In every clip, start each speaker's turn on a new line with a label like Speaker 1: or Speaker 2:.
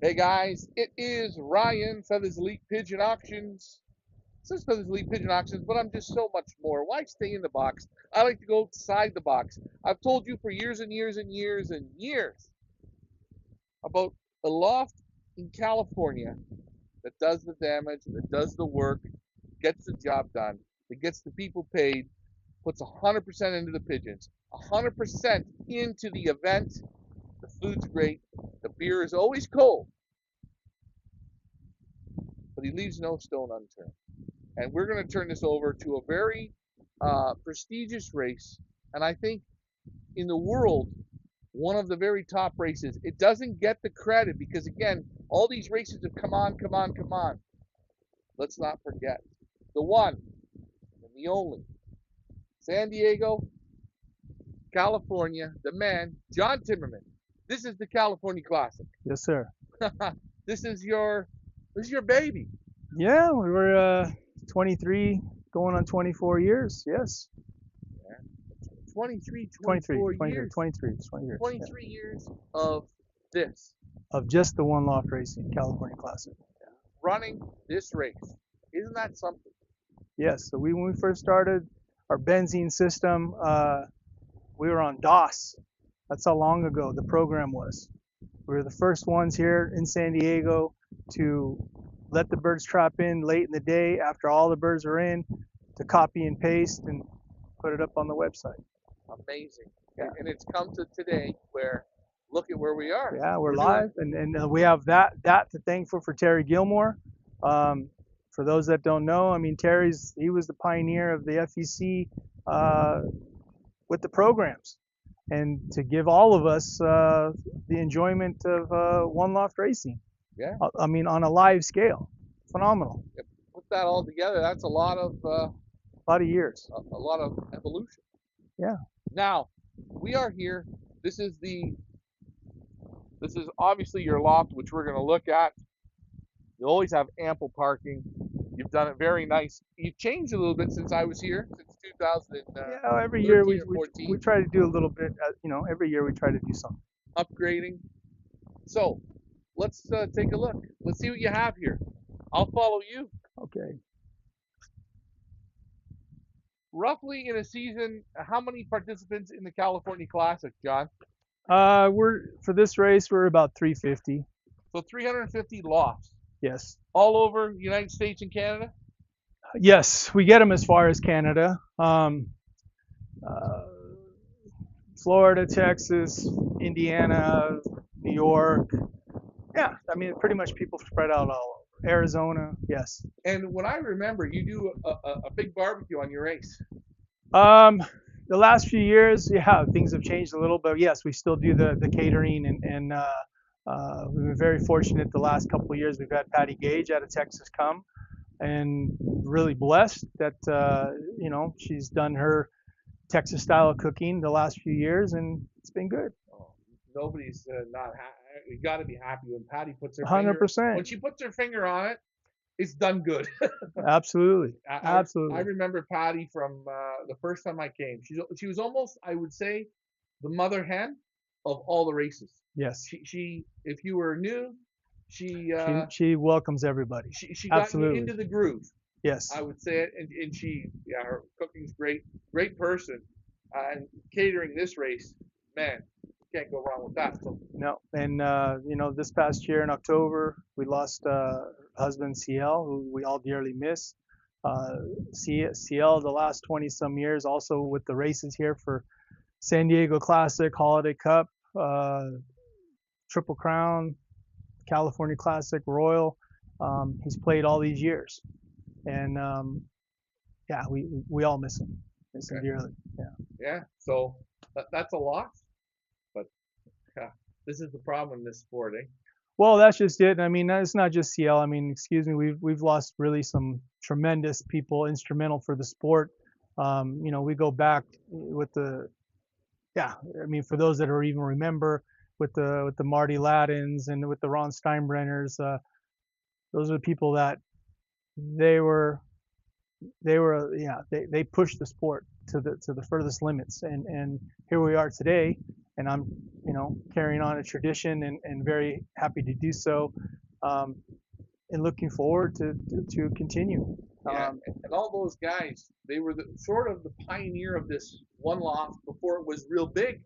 Speaker 1: Hey guys, it is Ryan, Feathers Elite Pigeon Auctions. It says Feathers Elite Pigeon Auctions, but I'm just so much more. Why stay in the box? I like to go outside the box. I've told you for years and years and years and years about a loft in California that does the damage, that does the work, gets the job done, that gets the people paid, puts 100% into the pigeons, 100% into the event. The food's great, the beer is always cold, but he leaves no stone unturned. And we're going to turn this over to a very prestigious race, and I think in the world, one of the very top races. It doesn't get the credit because, again, all these races have come on, come on, come on. Let's not forget the one and the only San Diego, California, the man, John Timmerman. This is the California Classic.
Speaker 2: Yes, sir.
Speaker 1: This is your baby.
Speaker 2: Yeah, we were 23 going on 24 years. Yes.
Speaker 1: 23,
Speaker 2: 23,
Speaker 1: 24
Speaker 2: 23,
Speaker 1: years.
Speaker 2: 23, 20 years.
Speaker 1: 23 years of this,
Speaker 2: Of just the one Loft Racing California Classic.
Speaker 1: running this race. Isn't that something?
Speaker 2: Yes. So when we first started our benzene system, we were on DOS. That's how long ago the program was. We were the first ones here in San Diego to let the birds trap in late in the day after all the birds are in, to copy and paste and put it up on the website.
Speaker 1: Amazing.
Speaker 2: Yeah.
Speaker 1: And it's come to today where, look at where we are.
Speaker 2: Yeah, we're
Speaker 1: doing-
Speaker 2: live, and we have that to thankful for Terry Gilmore. For those that don't know, I mean, he was the pioneer of the FEC with the programs, and to give all of us the enjoyment of one Loft Racing.
Speaker 1: Yeah.
Speaker 2: I mean, on a live scale, phenomenal.
Speaker 1: Put that all together. That's a lot of
Speaker 2: A lot of years.
Speaker 1: a lot of evolution.
Speaker 2: Yeah.
Speaker 1: Now, we are here. This is obviously your loft, which we're going to look at. You always have ample parking. You've done it very nice. You've changed a little bit since I was here, since 2000.
Speaker 2: Yeah, every year
Speaker 1: 13 or 14.
Speaker 2: we try to do a little bit. Every year we try to do something.
Speaker 1: Upgrading. So, let's take a look. Let's see what you have here. I'll follow you.
Speaker 2: Okay.
Speaker 1: Roughly in a season, how many participants in the California Classic, John?
Speaker 2: For this race we're about 350.
Speaker 1: So 350 lofts
Speaker 2: Yes.
Speaker 1: all over the United States and Canada.
Speaker 2: Yes, we get them as far as Canada, Florida, Texas, Indiana, New York. Yeah, I mean, pretty much people spread out all over. Arizona, yes.
Speaker 1: And what I remember, you do a big barbecue on your race.
Speaker 2: The last few years, yeah, things have changed a little, but yes, we still do the catering, and we've been very fortunate the last couple of years. We've had Patty Gage out of Texas come, and really blessed that she's done her Texas style of cooking the last few years, and it's been good.
Speaker 1: Oh, nobody's not happy. You got to be happy when Patty puts her
Speaker 2: 100%.
Speaker 1: When she puts her finger on it, it's done good.
Speaker 2: Absolutely.
Speaker 1: I
Speaker 2: Absolutely.
Speaker 1: remember Patty from the first time I came. She was almost, I would say, the mother hen of all the races.
Speaker 2: Yes.
Speaker 1: She if you were new, she
Speaker 2: welcomes everybody.
Speaker 1: she got you
Speaker 2: Absolutely.
Speaker 1: into the groove.
Speaker 2: Yes.
Speaker 1: I would say it, and her cooking's great person, and catering this race, man, can't go wrong with that. So
Speaker 2: No. And this past year in October, we lost husband CL, who we all dearly miss. CL the last 20 some years, also with the races here for San Diego Classic, Holiday Cup, Triple Crown, California Classic, Royal. He's played all these years, and yeah, we all miss him dearly. Yeah.
Speaker 1: yeah, so that's a loss, but this is the problem in this sport, eh?
Speaker 2: Well, that's just it. I mean, it's not just CL. I mean, excuse me, we've lost really some tremendous people instrumental for the sport. We go back with I mean, for those that are even remember, with the Marty Laddins and with the Ron Steinbrenners, those are the people that they pushed the sport to the furthest limits, and here we are today, and I'm, carrying on a tradition and very happy to do so, um, and looking forward to continue.
Speaker 1: Yeah, and all those guys, they were the sort of the pioneer of this one loft before it was real big.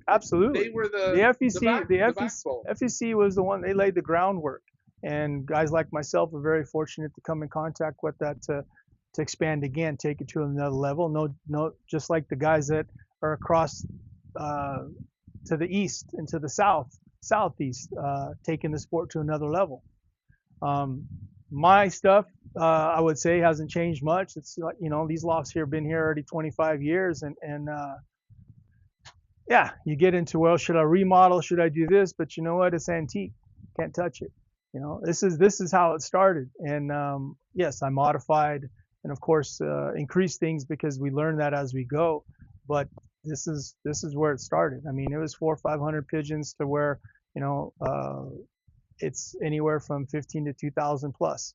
Speaker 2: Absolutely.
Speaker 1: They were
Speaker 2: The FEC,
Speaker 1: the backbone.
Speaker 2: FEC was the one, they laid the groundwork. And guys like myself are very fortunate to come in contact with that to expand again, take it to another level. No, just like the guys that are across to the east and to the southeast, taking the sport to another level. My stuff, I would say, hasn't changed much. It's like, these lofts here have been here already 25 years, and yeah, you get into, well, should I remodel? Should I do this? But you know what? It's antique. Can't touch it. This is how it started. And yes, I modified and of course increased things because we learn that as we go. But this is where it started. I mean, it was 400 or 500 pigeons to where it's anywhere from 15 to 2,000 plus,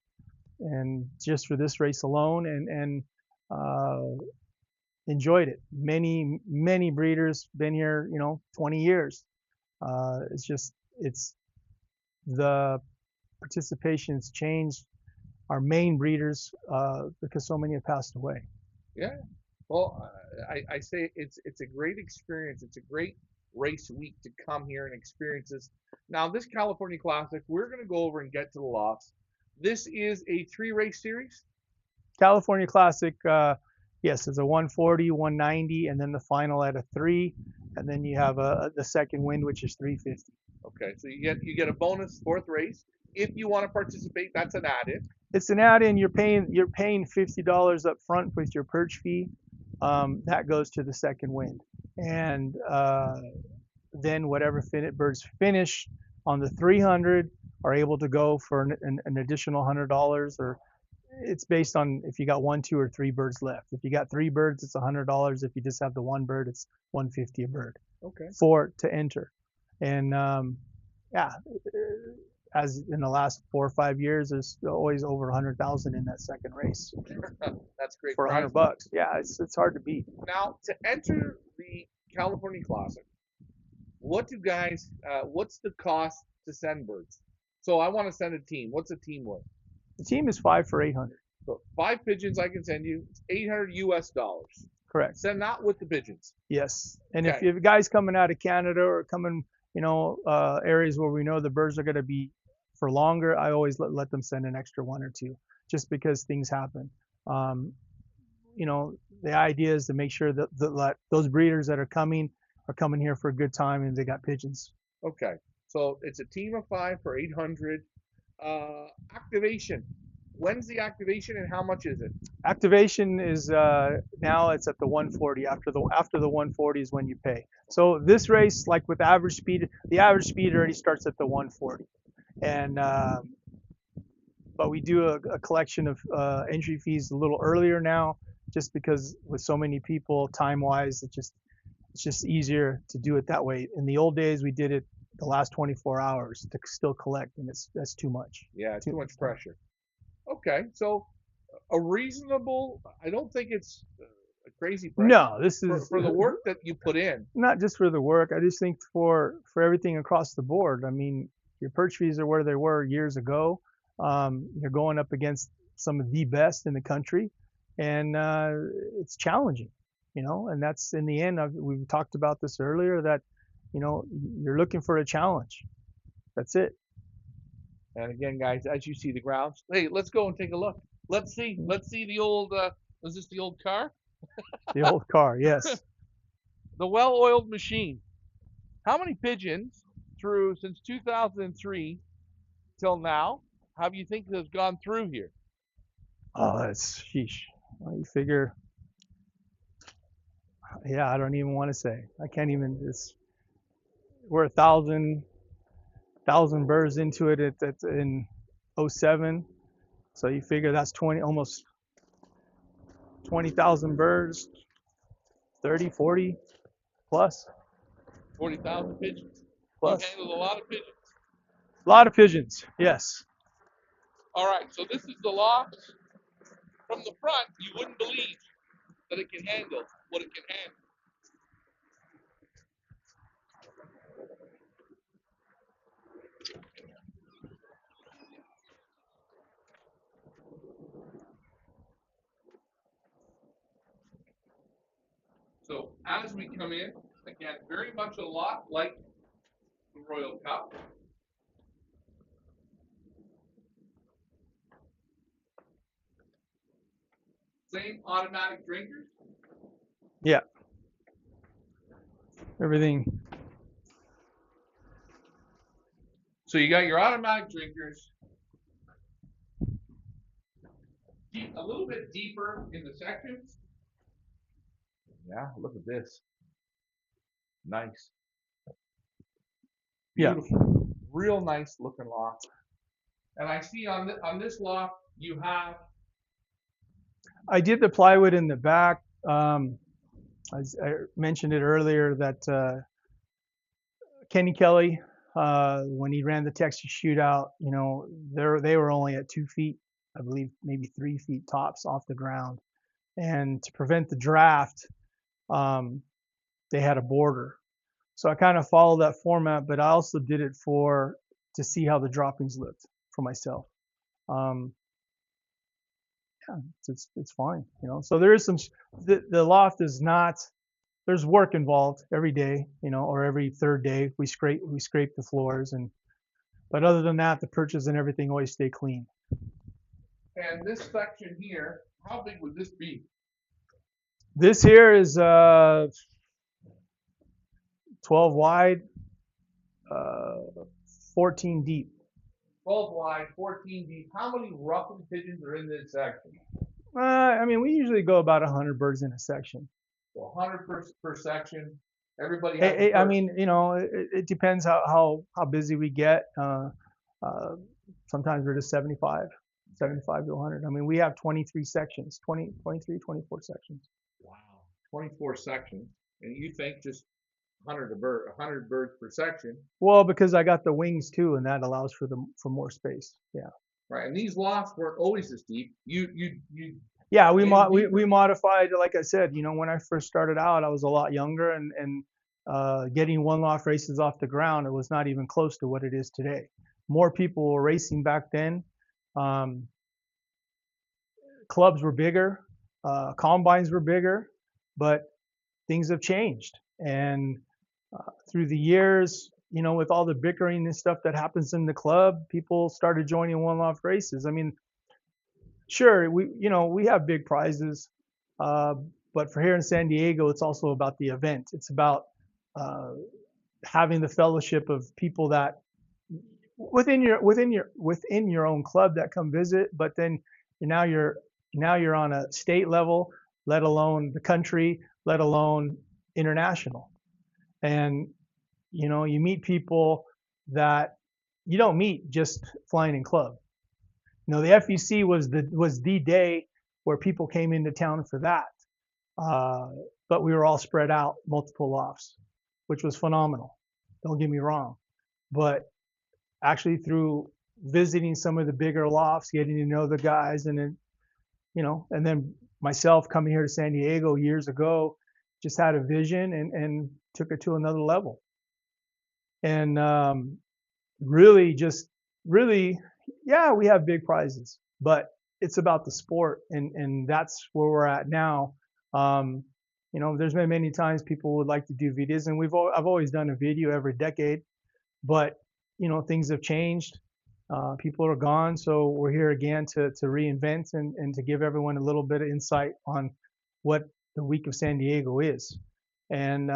Speaker 2: and just for this race alone, and enjoyed it. Many breeders been here, 20 years. It's the participation's changed. Our main breeders, because so many have passed away.
Speaker 1: Yeah. Well, I say it's a great experience. It's a great race week to come here and experience this. Now, this California Classic, we're going to go over and get to the lofts. This is a 3-race series.
Speaker 2: California Classic, yes, it's a 140, 190, and then the final at a 3, and then you have the second wind, which is 350.
Speaker 1: Okay, so you get a bonus 4th race if you want to participate. That's an add-in.
Speaker 2: It's an add-in. You're paying $50 up front with your perch fee. That goes to the second wind, and then whatever birds finish on the 300 are able to go for an additional $100, or it's based on if you got 1, 2, or 3 birds left. If you got 3 birds, it's $100. If you just have the 1 bird, it's $150 a bird.
Speaker 1: Okay.
Speaker 2: To enter, and yeah, as in the last 4 or 5 years, there's always over 100,000 in that second race.
Speaker 1: That's great.
Speaker 2: For $100. Yeah, it's hard to beat.
Speaker 1: Now, to enter the California Classic, what's the cost to send birds? So I want to send a team. What's a team worth?
Speaker 2: The team is 5 for 800.
Speaker 1: So 5 pigeons I can send you. It's $800 US.
Speaker 2: Correct.
Speaker 1: Send that with the pigeons.
Speaker 2: Yes. And
Speaker 1: Okay.
Speaker 2: if you have guys coming out of Canada or coming, areas where we know the birds are going to be for longer, I always let them send an extra 1 or 2, just because things happen. The idea is to make sure that those breeders that are coming here for a good time, and they got pigeons.
Speaker 1: Okay. So it's a team of 5 for 800. Activation. When's the activation and how much is it?
Speaker 2: Activation is now it's at the 140. After the 140 is when you pay. So this race, like with average speed, the average speed already starts at the 140, and but we do a collection of entry fees a little earlier now, just because with so many people, time-wise, it's just easier to do it that way. In the old days, we did it the last 24 hours to still collect, and that's too much.
Speaker 1: Yeah, too much pressure. Okay, so a reasonable. I don't think it's a crazy price.
Speaker 2: No, this is
Speaker 1: for the work that you put in.
Speaker 2: Not just for the work. I just think for everything across the board. I mean, your perch fees are where they were years ago. You're going up against some of the best in the country, and it's challenging, and that's in the end. We've talked about this earlier, that you're looking for a challenge. That's it.
Speaker 1: And again, guys, as you see the grounds, hey, let's go and take a look. Let's see the old. Was this the old car?
Speaker 2: The old car, yes.
Speaker 1: The well-oiled machine. How many pigeons since 2003 till now have you think has gone through here?
Speaker 2: Oh, that's sheesh. Well, you figure. Yeah, I don't even want to say. I can't even. We're 1,000 birds into it in 07. So you figure that's almost 20,000 birds, 30, 40 plus.
Speaker 1: 40,000 pigeons.
Speaker 2: Plus.
Speaker 1: You handled a lot of pigeons.
Speaker 2: A lot of pigeons, yes.
Speaker 1: All right, so this is the loft. From the front, you wouldn't believe that it can handle what it can handle. as we come in, again, very much a lot like the Royal Cup. Same automatic drinkers.
Speaker 2: Yeah. Everything.
Speaker 1: So you got your automatic drinkers. A little bit deeper in the sections. Yeah, look at this. Nice. Beautiful.
Speaker 2: Yeah.
Speaker 1: Real nice looking loft. And I see on this loft you have.
Speaker 2: I did the plywood in the back. I mentioned it earlier that Kenny Kelly, when he ran the Texas Shootout, you know, they were only at 2 feet, I believe, maybe 3 feet tops off the ground. And to prevent the draft, they had a border. So I kind of followed that format, but I also did it to see how the droppings looked for myself. Yeah, it's fine, you know. So there is the loft is not, there's work involved every day, you know, or every third day we scrape the floors, but other than that, the perches and everything always stay clean.
Speaker 1: And this section here, how big would this be?
Speaker 2: This here is 12 wide, 14 deep.
Speaker 1: 12 wide, 14 deep. How many roughly pigeons are in this section?
Speaker 2: I mean, we usually go about 100 birds in a section.
Speaker 1: So 100 per section. Everybody has
Speaker 2: I mean, you know, it depends how busy we get. Sometimes we're just 75 to 100. I mean, we have 23 sections, 23, 24 sections.
Speaker 1: Wow. 24 sections. And you think just 100 birds per section.
Speaker 2: Well, because I got the wings too, and that allows for more space. Yeah.
Speaker 1: Right. And these lofts weren't always this deep.
Speaker 2: Yeah, we modified, like I said, you know, when I first started out, I was a lot younger, and getting one loft races off the ground, it was not even close to what it is today. More people were racing back then. Clubs were bigger, combines were bigger, but things have changed. And through the years, you know, with all the bickering and stuff that happens in the club, people started joining one loft races. I mean, sure, we have big prizes, but for here in San Diego, it's also about the event. It's about having the fellowship of people that within your own club that come visit, but then now you're on a state level, let alone the country, let alone international. And you know, you meet people that you don't meet just flying in club. You know, the FEC was the day where people came into town for that. But we were all spread out, multiple lofts, which was phenomenal. Don't get me wrong. But actually through visiting some of the bigger lofts, getting to know the guys, and then, you know, and then myself coming here to San Diego years ago, just had a vision and took it to another level. And really, yeah, we have big prizes, but it's about the sport, and that's where we're at now. You know, there's been many times people would like to do videos, and I've always done a video every decade, but you know, things have changed. People are gone, so we're here again to reinvent and to give everyone a little bit of insight on what the Week of San Diego is. And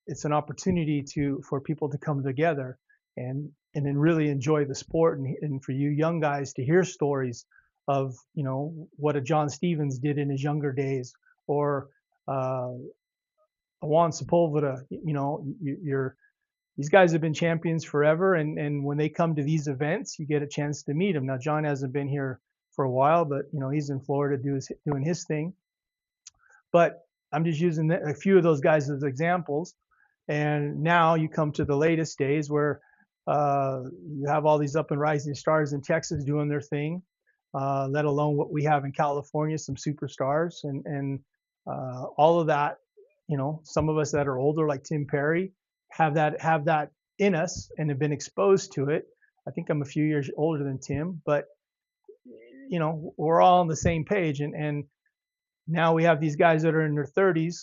Speaker 2: it's an opportunity for people to come together and then really enjoy the sport, and for you young guys to hear stories of, you know, what a John Stevens did in his younger days, or Juan Sepulveda. You know, these guys have been champions forever, and when they come to these events, you get a chance to meet them. Now, John hasn't been here for a while, but you know, he's in Florida doing his thing. But I'm just using a few of those guys as examples. And now you come to the latest days where you have all these up and rising stars in Texas doing their thing, let alone what we have in California, some superstars, and all of that. You know, some of us that are older, like Tim Perry, have that in us and have been exposed to it. I think I'm a few years older than Tim, but you know, we're all on the same page. And now we have these guys that are in their 30s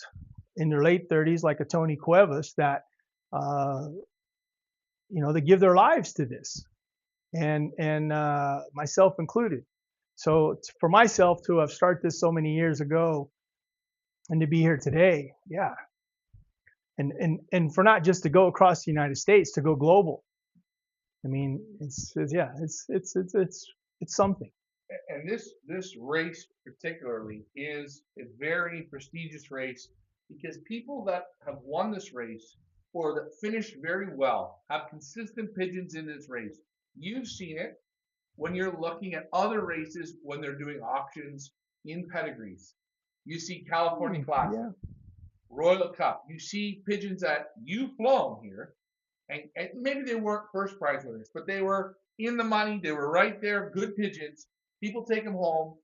Speaker 2: in their late 30s, like a Tony Cuevas, that uh, they give their lives to this, and myself included. So for myself to have started this so many years ago and to be here today, yeah, and for not just to go across the United States, to go global. I mean, it's something.
Speaker 1: And this race particularly is a very prestigious race because people that have won this race or that finished very well have consistent pigeons in this race. You've seen it when you're looking at other races when they're doing auctions in pedigrees. You see California Classic,
Speaker 2: Yeah.
Speaker 1: Royal Cup. You see pigeons that you've flown here, and maybe they weren't first prize winners, but they were in the money. They were right there, good pigeons. People take them home,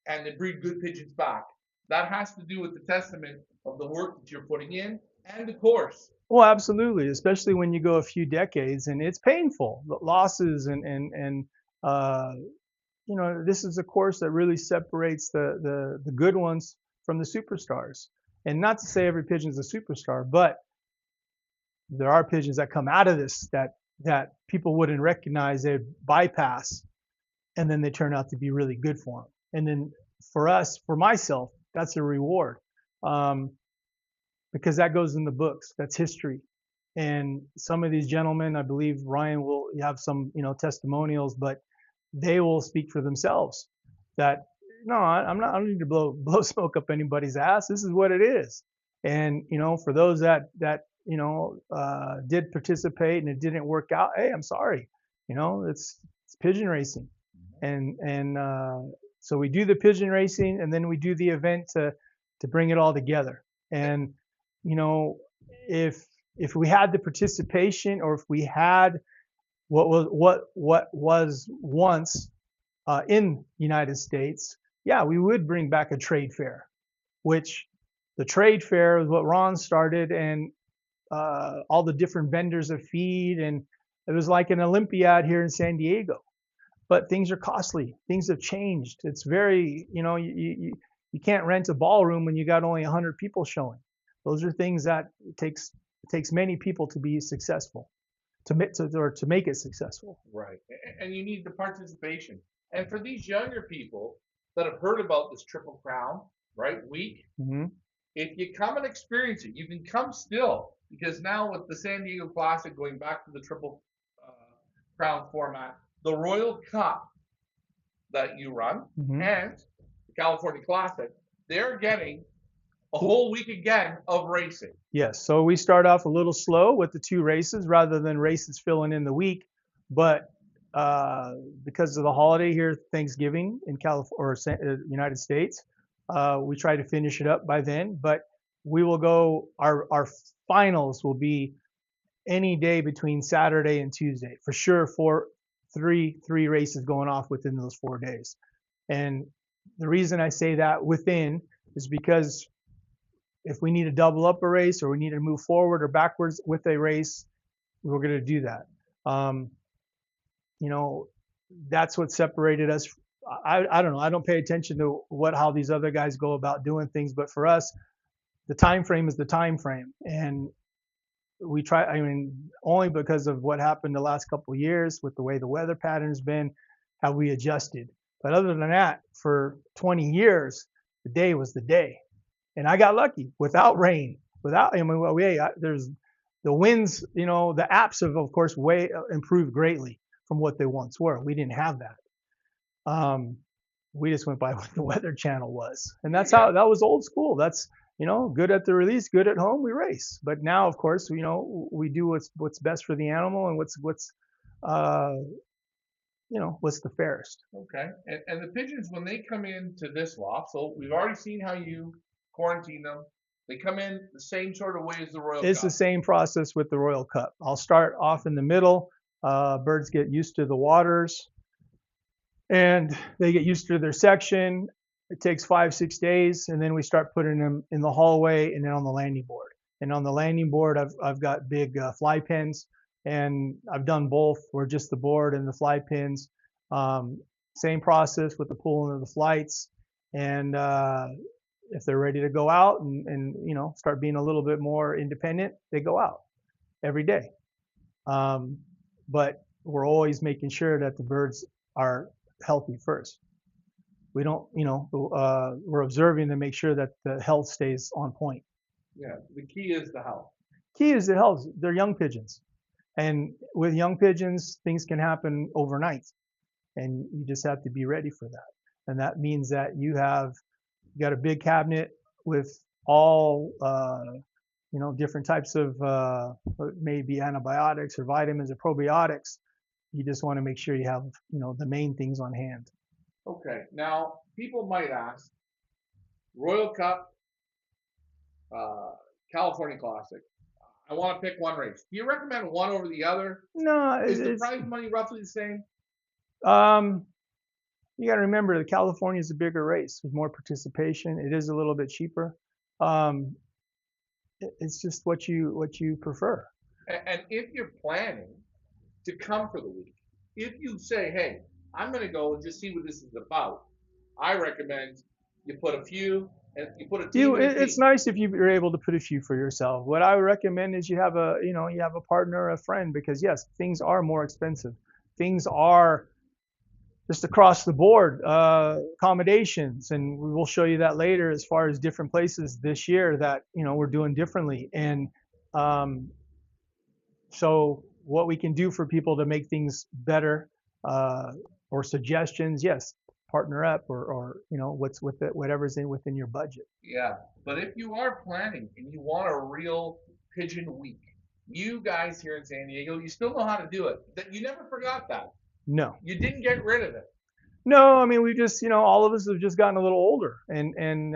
Speaker 1: and they breed good pigeons back. That has to do with the testament of the work that you're putting in and the course.
Speaker 2: Well, absolutely, especially when you go a few decades, and it's painful, the losses, and uh, this is a course that really separates the good ones from the superstars. And not to say every pigeon is a superstar, but there are pigeons that come out of this that people wouldn't recognize, they bypass, and then they turn out to be really good for them. And then for us, for myself, that's a reward, um, because that goes in the books. That's history. And some of these gentlemen, I believe Ryan will have some, testimonials, but they will speak for themselves. That no, I'm not. I don't need to blow smoke up anybody's ass. This is what it is. And for those that did participate and it didn't work out, hey, I'm sorry. It's pigeon racing, and so we do the pigeon racing, and then we do the event to bring it all together. And if we had the participation, or if we had what was once in the United States, yeah, we would bring back a trade fair, which the trade fair is what Ron started, and all the different vendors of feed, and it was like an Olympiad here in San Diego. But things are costly. Things have changed. It's very, you can't rent a ballroom when you got only 100 people showing. Those are things that it takes many people to be successful, to make it successful.
Speaker 1: Right. And you need the participation. And for these younger people that have heard about this Triple Crown, right, week,
Speaker 2: Mm-hmm.
Speaker 1: if you come and experience it, you can come still, because now with the San Diego Classic going back to the Triple Crown format, the Royal Cup that you run,
Speaker 2: Mm-hmm.
Speaker 1: and the California Classic, they're getting a whole week again of racing.
Speaker 2: Yes. So we start off a little slow with the 2 races rather than races filling in the week, but because of the holiday here, Thanksgiving in California or United States, we try to finish it up by then. But we will go. Our finals will be any day between Saturday and Tuesday for sure. Three races going off within those 4 days. And the reason I say that within is because if we need to double up a race, or we need to move forward or backwards with a race, we're going to do that. That's what separated us. I don't know. I don't pay attention to how these other guys go about doing things, but for us, the time frame is the time frame, and we try. I mean, only because of what happened the last couple of years with the way the weather pattern's been, have we adjusted. But other than that, for 20 years, the day was the day. And I got lucky without rain, there's the winds, the apps have, of course, way improved greatly from what they once were. We didn't have that. We just went by what the Weather Channel was. And that's how, that was old school. That's, good at the release, good at home, we race. But now, of course, we do what's best for the animal, and what's the fairest.
Speaker 1: Okay. And the pigeons, when they come into this loft, so we've already seen how you quarantine them. They come in the same sort of way as the Royal Cup.
Speaker 2: It's the same process with the Royal Cup. I'll start off in the middle. Birds get used to the waters, and they get used to their section. It takes 5-6 days, and then we start putting them in the hallway and then on the landing board. And on the landing board, I've got big fly pens, and I've done both, where just the board and the fly pins. Same process with the pulling of the flights, and if they're ready to go out and start being a little bit more independent, they go out every day. But we're always making sure that the birds are healthy first. We don't, we're observing to make sure that the health stays on point.
Speaker 1: Yeah, the key is the health.
Speaker 2: Key is the health. They're young pigeons. And with young pigeons, things can happen overnight. And you just have to be ready for that. And that means that you got a big cabinet with all different types of maybe antibiotics or vitamins or probiotics. You just want to make sure you have the main things on hand.
Speaker 1: Okay, now people might ask, Royal Cup, California Classic, I want to pick one race. Do you recommend one over the other?
Speaker 2: No,
Speaker 1: Is the prize money roughly the same?
Speaker 2: You got to remember that California is a bigger race with more participation. It is a little bit cheaper. It's just what you prefer.
Speaker 1: And if you're planning to come for the week, if you say, hey, I'm going to go and just see what this is about, I recommend you put a few and you put a team.
Speaker 2: It's nice if you're able to put a few for yourself. What I would recommend is you have a partner, a friend, because yes, things are more expensive. Things are just across the board, accommodations, and we will show you that later as far as different places this year that we're doing differently. And so what we can do for people to make things better, or suggestions, yes, partner up or what's with it, whatever's within your budget.
Speaker 1: Yeah, but if you are planning and you want a real pigeon week, you guys here in San Diego, you still know how to do it. That you never forgot that.
Speaker 2: No.
Speaker 1: You didn't get rid of it.
Speaker 2: No, I mean we just all of us have just gotten a little older, and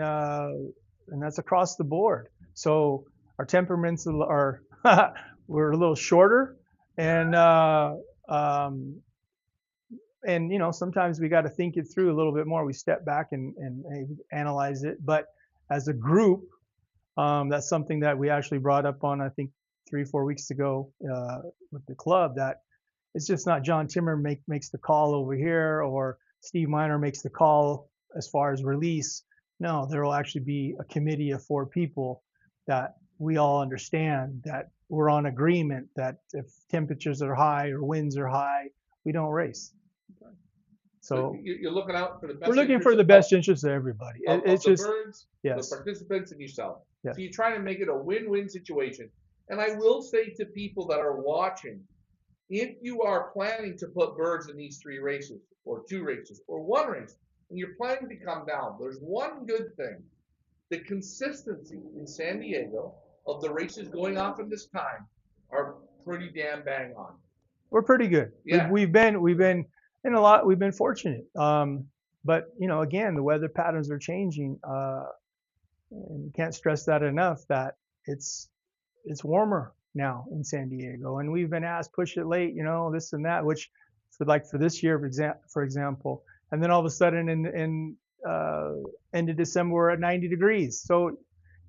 Speaker 2: that's across the board. So our temperaments are we're a little shorter, and sometimes we got to think it through a little bit more. We step back and analyze it. But as a group, that's something that we actually brought up on, I think, 3-4 weeks ago with the club, that it's just not John Timmerman makes the call over here or Steve Miner makes the call as far as release. No, there will actually be a committee of 4 people that we all understand, that we're on agreement that if temperatures are high or winds are high, we don't race. So
Speaker 1: you're looking out for the best.
Speaker 2: We're looking for the best interest of everybody.
Speaker 1: It's just birds,
Speaker 2: yes,
Speaker 1: the participants, and yourself.
Speaker 2: Yes.
Speaker 1: So you're trying to make it a win-win situation. And I will say to people that are watching, if you are planning to put birds in these 3 races, or 2 races, or 1 race, and you're planning to come down, there's one good thing. The consistency in San Diego of the races going off at this time are pretty damn bang on.
Speaker 2: We're pretty good.
Speaker 1: Yeah.
Speaker 2: We've been in a lot. We've been fortunate. But again, the weather patterns are changing. And you can't stress that enough, that it's warmer now in San Diego, and we've been asked push it late, this and that, which for this year, for example, and then all of a sudden in end of December we're at 90 degrees. So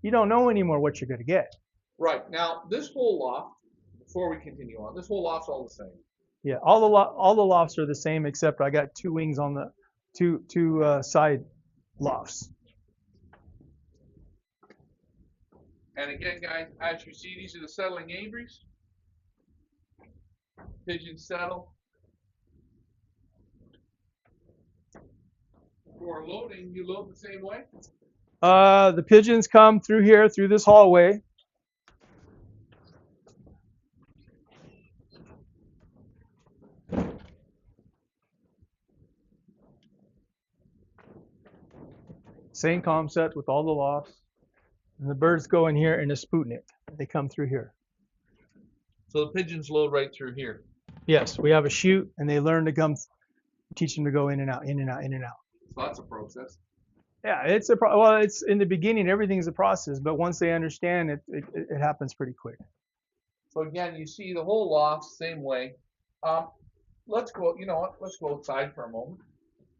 Speaker 2: you don't know anymore what you're going to get.
Speaker 1: Right. Now, this whole loft, before we continue on, this whole loft's all the same.
Speaker 2: Yeah, all the lofts are the same, except I got 2 wings on the two side lofts.
Speaker 1: And again, guys, as you see, these are the settling aviaries. Pigeons settle. For loading, you load the same way?
Speaker 2: The pigeons come through here, through this hallway. Same concept with all the lofts. And the birds go in here in a Sputnik. They come through here.
Speaker 1: So the pigeons load right through here?
Speaker 2: Yes, we have a chute, and they learn to come, teach them to go in and out, in and out, in and out.
Speaker 1: So that's a process.
Speaker 2: Yeah, it's in the beginning, everything's a process, but once they understand it, it happens pretty quick.
Speaker 1: So again, you see the whole loft, same way. Let's go, let's go outside for a moment.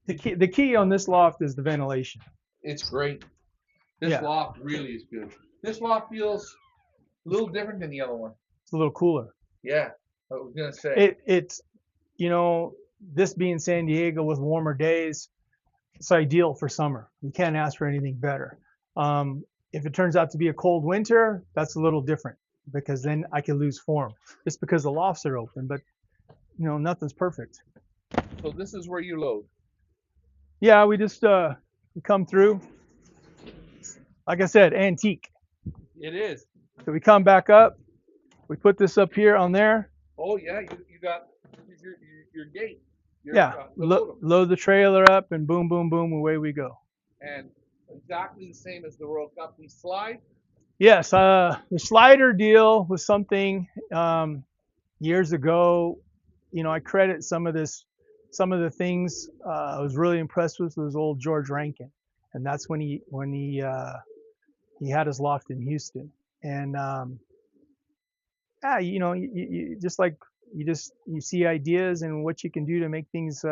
Speaker 2: The key on this loft is the ventilation.
Speaker 1: It's great. This loft really is good. This loft feels a little different than the other one.
Speaker 2: It's a little cooler.
Speaker 1: Yeah, I was gonna say.
Speaker 2: It's this being San Diego with warmer days, it's ideal for summer. You can't ask for anything better. If it turns out to be a cold winter, that's a little different because then I can lose form just because the lofts are open. But nothing's perfect.
Speaker 1: So this is where you load.
Speaker 2: Yeah, we just we come through. Like I said, antique.
Speaker 1: It is.
Speaker 2: So we come back up. We put this up here on there.
Speaker 1: Oh yeah, you got your gate.
Speaker 2: Yeah,
Speaker 1: To load them.
Speaker 2: load the trailer up and boom, boom, boom, away we go.
Speaker 1: And exactly the same as the World Cup. We slide.
Speaker 2: Yes, the slider deal was something years ago. I credit some of the things I was really impressed with was old George Rankin, and that's when he had his loft in Houston, and yeah, you just like you see ideas and what you can do to make things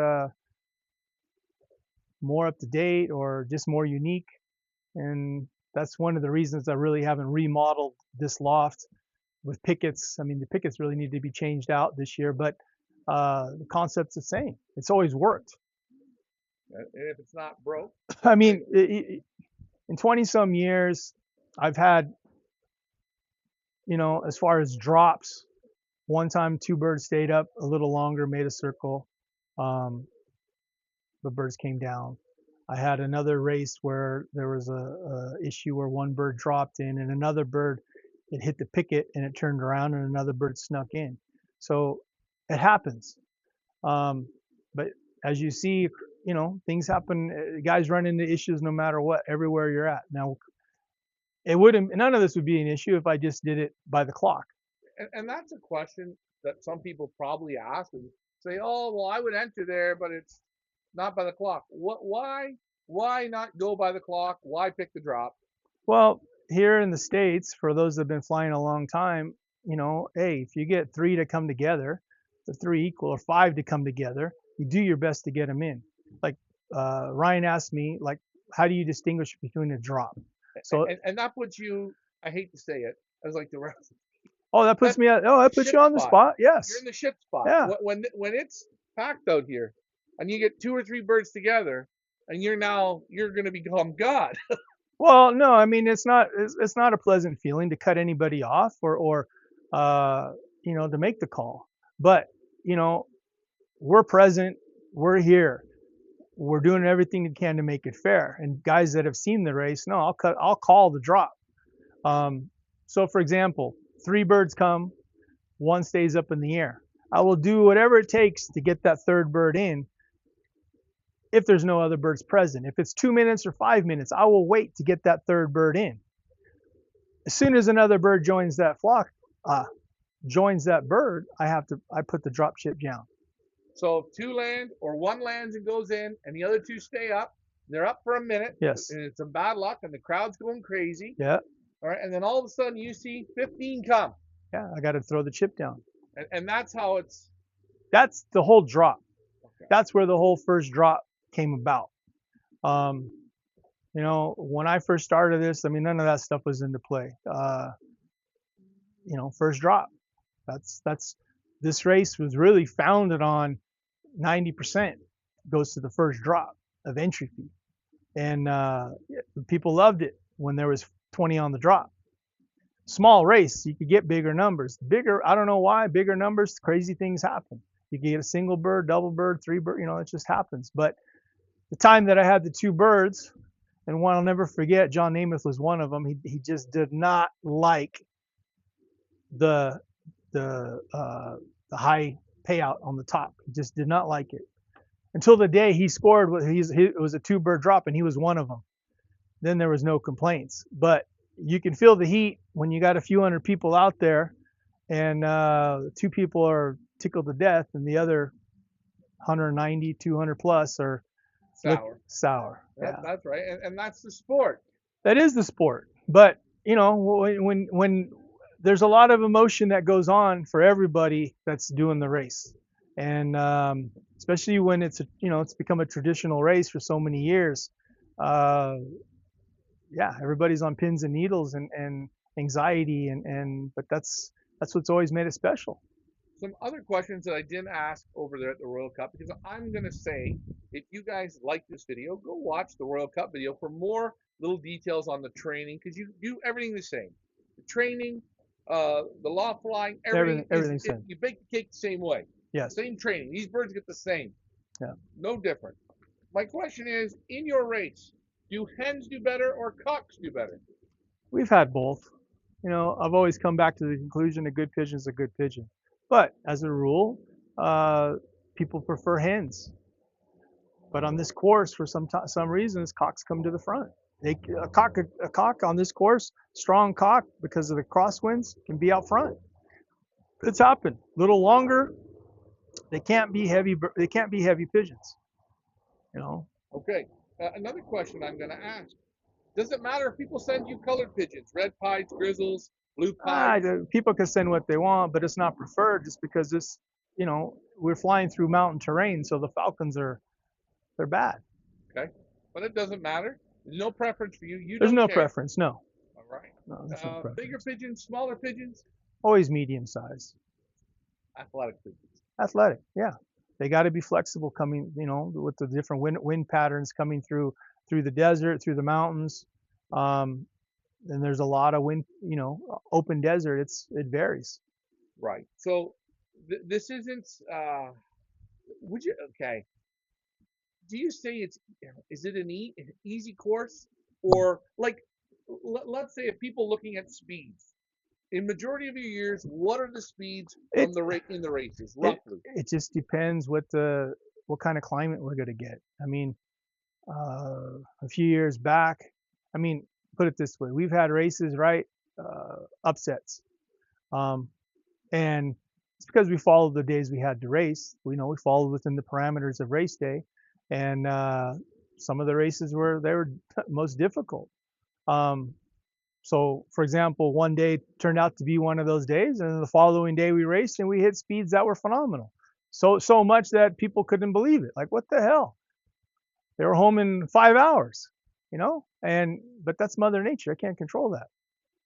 Speaker 2: more up to date or just more unique, and that's one of the reasons I really haven't remodeled this loft with pickets. I mean, the pickets really need to be changed out this year, but the concept's the same. It's always worked.
Speaker 1: And if it's not broke.
Speaker 2: I mean, in 20 some years, I've had, as far as drops, one time two birds stayed up a little longer, made a circle. The birds came down. I had another race where there was a issue where one bird dropped in and another bird, it hit the picket and it turned around and another bird snuck in. So it happens. But as you see, things happen. Guys run into issues no matter what, everywhere you're at. Now, none of this would be an issue if I just did it by the clock.
Speaker 1: And that's a question that some people probably ask and say, "Oh, well, I would enter there, but it's not by the clock." What? Why not go by the clock? Why pick the drop?
Speaker 2: Well, here in the States, for those that have been flying a long time, hey, if you get three to come together, the three equal, or five to come together, you do your best to get them in. Like Ryan asked me, like, how do you distinguish between a drop? So,
Speaker 1: and that puts you, I hate to say it, as like the rest.
Speaker 2: oh, that puts you on the spot. Yes.
Speaker 1: You're in the ship spot.
Speaker 2: Yeah.
Speaker 1: When it's packed out here, and you get two or three birds together, and you're going to become God.
Speaker 2: Well, no, I mean it's not a pleasant feeling to cut anybody off or to make the call. But we're present, we're here, we're doing everything we can to make it fair. And guys that have seen the race, no, I'll call the drop. So for example, three birds come, one stays up in the air. I will do whatever it takes to get that third bird in if there's no other birds present. If it's 2 minutes or 5 minutes, I will wait to get that third bird in. As soon as another bird joins that flock, joins that bird, I put the drop ship down.
Speaker 1: So if two land or one lands and goes in and the other two stay up, they're up for a minute.
Speaker 2: Yes.
Speaker 1: And it's a bad luck and the crowd's going crazy.
Speaker 2: Yeah.
Speaker 1: All right. And then all of a sudden you see 15 come.
Speaker 2: Yeah, I got to throw the chip down.
Speaker 1: And that's how
Speaker 2: that's the whole drop. Okay. That's where the whole first drop came about. When I first started this, I mean, none of that stuff was into play. First drop. This race was really founded on 90% goes to the first drop of entry fee, and people loved it when there was 20 on the drop. Small race, you could get bigger numbers. Bigger, I don't know why, bigger numbers, crazy things happen. You can get a single bird, double bird, three bird, it just happens. But the time that I had the two birds, and one I'll never forget, John Namath was one of them. He just did not like the high payout on the top. He just did not like it until the day he scored. It was a two bird drop, and he was one of them. Then there was no complaints. But you can feel the heat when you got a few hundred people out there, and two people are tickled to death, and the other 190, 200 plus are sour.
Speaker 1: That's right, and that's the sport.
Speaker 2: That is the sport. But when there's a lot of emotion that goes on for everybody that's doing the race, and especially when it's become a traditional race for so many years. Everybody's on pins and needles and anxiety but that's what's always made it special.
Speaker 1: Some other questions that I didn't ask over there at the World Cup, because I'm going to say if you guys like this video, go watch the Royal Cup video for more little details on the training, because you do everything the same. The training, the loft flying, everything is,
Speaker 2: Everything's same.
Speaker 1: you bake the cake the same way.
Speaker 2: Yes.
Speaker 1: Same training. These birds get the same.
Speaker 2: Yeah.
Speaker 1: No different. My question is, in your race, do hens do better or cocks do better?
Speaker 2: We've had both. I've always come back to the conclusion a good pigeon is a good pigeon. But as a rule, people prefer hens. But on this course, for some reasons, cocks come to the front. A cock on this course, strong cock because of the crosswinds, can be out front. It's happened. A little longer, they can't be heavy. They can't be heavy pigeons.
Speaker 1: Okay. Another question I'm going to ask: does it matter if people send you colored pigeons, red pieds, grizzles, blue pieds?
Speaker 2: People can send what they want, but it's not preferred just because we're flying through mountain terrain, so the falcons they're bad.
Speaker 1: Okay, but it doesn't matter. There's no preference for you.
Speaker 2: There's no
Speaker 1: care.
Speaker 2: preference. No.
Speaker 1: All right.
Speaker 2: No, there's no preference.
Speaker 1: Bigger pigeons, smaller pigeons?
Speaker 2: Always medium size.
Speaker 1: Athletic pigeons.
Speaker 2: Athletic, yeah. They got to be flexible coming, with the different wind patterns coming through the desert, through the mountains. And there's a lot of wind, open desert. It varies.
Speaker 1: Right. So this isn't. Would you? Okay. Do you say is it an easy course, or like, let's say if people looking at speeds, in majority of your years, what are the speeds from in the races roughly?
Speaker 2: It just depends what kind of climate we're going to get. I mean, a few years back, put it this way, we've had races, right? Upsets, and it's because we followed the days we had to race. We followed within the parameters of race day, and some of the races were most difficult. So, for example, one day turned out to be one of those days, and the following day we raced and we hit speeds that were phenomenal. So much that people couldn't believe it. Like, what the hell? They were home in 5 hours, but that's Mother Nature. I can't control that.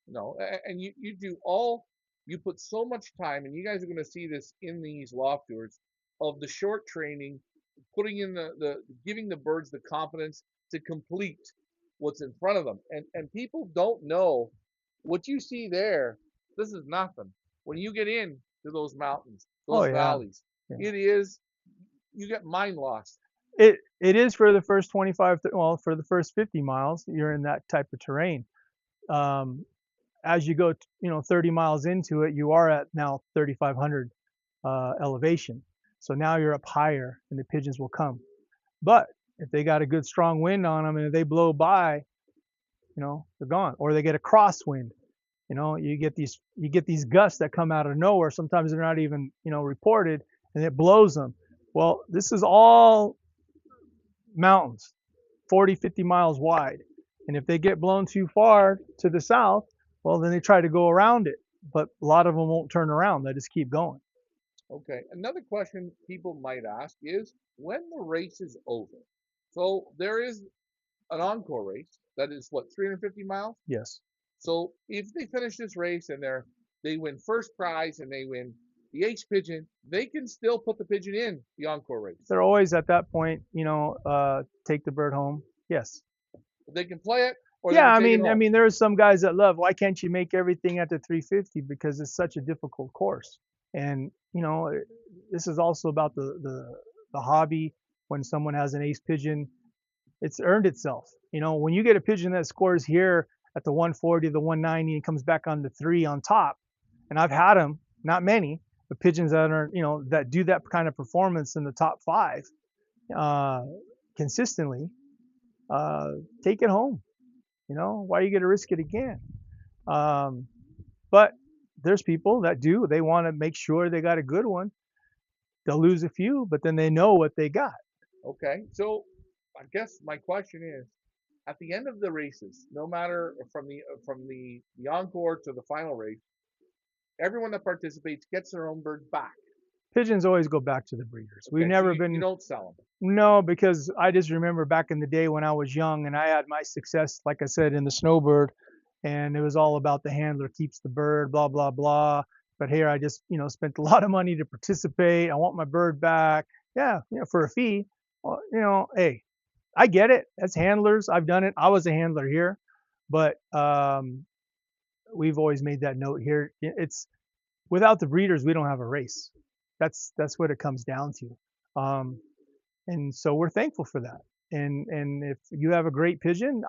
Speaker 1: No, and you put so much time, and you guys are going to see this in these loft tours of the short training, putting in the giving the birds the confidence to complete what's in front of them. And people don't know what you see there. This is nothing. When you get in to those mountains, those valleys, yeah. You get mind lost.
Speaker 2: It is for the first 25, for the first 50 miles, you're in that type of terrain. As you go, 30 miles into it, you are at now 3,500 elevation. So now you're up higher and the pigeons will come. But if they got a good strong wind on them and if they blow by, they're gone. Or they get a crosswind. You get these gusts that come out of nowhere. Sometimes they're not even, reported, and it blows them. Well, this is all mountains, 40, 50 miles wide. And if they get blown too far to the south, well, then they try to go around it. But a lot of them won't turn around. They just keep going.
Speaker 1: Okay. Another question people might ask is, when the race is over, so there is an encore race that is 350 miles?
Speaker 2: Yes.
Speaker 1: So if they finish this race and they win first prize and they win the ace pigeon, they can still put the pigeon in the encore race.
Speaker 2: They're always at that point, take the bird home. Yes.
Speaker 1: They can play it. Or
Speaker 2: yeah, I mean, there are some guys that love. Why can't you make everything at the 350? Because it's such a difficult course, and this is also about the hobby. When someone has an ace pigeon, it's earned itself. When you get a pigeon that scores here at the 140, the 190, and comes back on the 3 on top, and I've had them, not many, but pigeons that are, that do that kind of performance in the top 5 consistently, take it home. Why are you going to risk it again? But there's people that they want to make sure they got a good one. They'll lose a few, but then they know what they got.
Speaker 1: Okay, so I guess my question is, at the end of the races, no matter from the encore to the final race, everyone that participates gets their own bird back.
Speaker 2: Pigeons always go back to the breeders. Okay, we've never been.
Speaker 1: You don't sell them.
Speaker 2: No, because I just remember back in the day when I was young and I had my success, like I said, in the snowbird, and it was all about the handler keeps the bird, blah blah blah. But here I just spent a lot of money to participate. I want my bird back. Yeah, for a fee. Well, hey, I get it. As handlers, I've done it. I was a handler here, but we've always made that note here. It's without the breeders, we don't have a race. That's what it comes down to. Um, and so we're thankful for that. And if you have a great pigeon,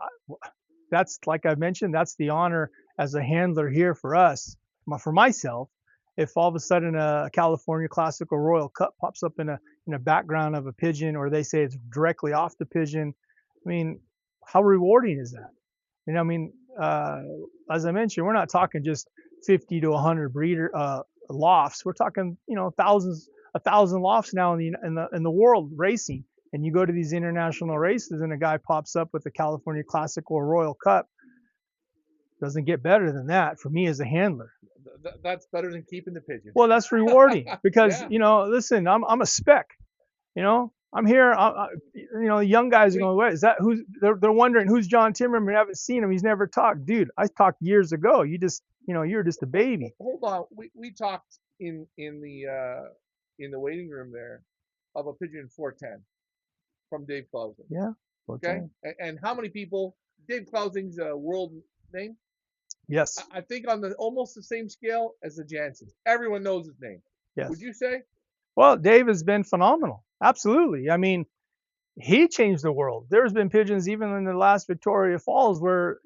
Speaker 2: that's like I mentioned, that's the honor as a handler here for us, for myself. If all of a sudden a California Classical Royal Cup pops up in a background of a pigeon, or they say it's directly off the pigeon, I mean, how rewarding is that? I mean, uh, as I mentioned, we're not talking just 50 to 100 breeder lofts. We're talking, thousands, 1,000 lofts now in the world racing. And you go to these international races, and a guy pops up with the California Classic or Royal Cup. Doesn't get better than that for me as a handler.
Speaker 1: That's better than keeping the pigeon.
Speaker 2: Well, that's rewarding because
Speaker 1: Yeah.
Speaker 2: listen, I'm a spec. I'm here. Young guys are going, what is that? Who's they're wondering who's John Timmerman? I haven't seen him. He's never talked, dude. I talked years ago. You just, you're just a baby.
Speaker 1: Hold on. We talked in the waiting room there of a pigeon 410 from Dave Clausing.
Speaker 2: Yeah.
Speaker 1: Okay. And how many people? Dave Clausing's world name.
Speaker 2: Yes.
Speaker 1: I think on the almost the same scale as the Jansons. Everyone knows his name.
Speaker 2: Yes.
Speaker 1: Would you say?
Speaker 2: Well, Dave has been phenomenal. Absolutely. I mean, he changed the world. There's been pigeons even in the last Victoria Falls where,